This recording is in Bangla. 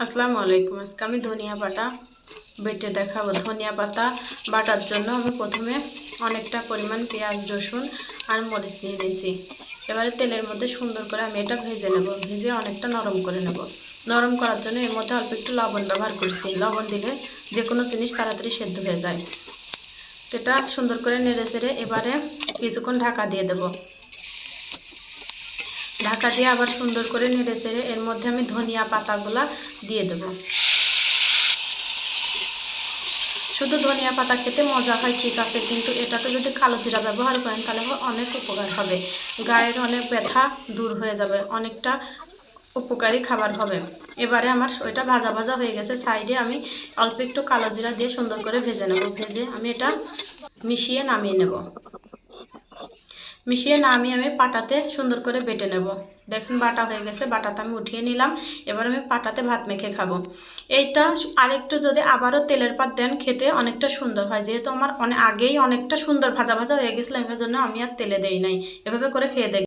আসসালামু আলাইকুম। আজকে আমি ধনিয়া বাটা বেটে দেখাবো। ধনিয়া পাতা বাটার জন্য আমি প্রথমে অনেকটা পরিমাণ পেঁয়াজ, রসুন আর মরিচ নিয়ে নিয়েছি। এবারে তেলের মধ্যে সুন্দর করে আমি এটা ভেজে নেব। ভেজে অনেকটা নরম করে নেব। নরম করার জন্য এর মধ্যে অল্প একটু লবণ ব্যবহার করছি। লবণ দিলে যে কোনো জিনিস তাড়াতাড়ি সেদ্ধ হয়ে যায়। তো এটা সুন্দর করে নেড়ে চেড়ে এবারে কিছুক্ষণ ঢাকা দিয়ে দেব। ঢাকা দিয়ে আবার সুন্দর করে নেড়ে চেড়ে এর মধ্যে আমি ধনিয়া পাতাগুলা দিয়ে দেব। শুধু ধনিয়া পাতা খেতে মজা হয় ঠিক আছে, কিন্তু এটাতে যদি কালো জিরা ব্যবহার করেন তাহলে অনেক উপকার হবে। গায়ের অনেক ব্যথা দূর হয়ে যাবে, অনেকটা উপকারী খাবার হবে। এবারে আমার ওইটা ভাজা ভাজা হয়ে গেছে। সাইডে আমি অল্প একটু কালো জিরা দিয়ে সুন্দর করে ভেজে নেব। ভেজে আমি এটা মিশিয়ে নামিয়ে নেব। মিশিয়ে নামিয়ে আমি পাটাতে সুন্দর করে বেটে নেব। দেখুন বাটা হয়ে গেছে, বাটাতে আমি উঠিয়ে নিলাম। এবার আমি পাটাতে ভাত মেখে খাবো। এইটা আরেকটু যদি আবারও তেলের পাত দেন খেতে অনেকটা সুন্দর হয়। যেহেতু আমার আগেই অনেকটা সুন্দর ভাজা ভাজা হয়ে গেছিলো, এর জন্য আমি আর তেলে দেই নাই। এভাবে করে খেয়ে দেখ।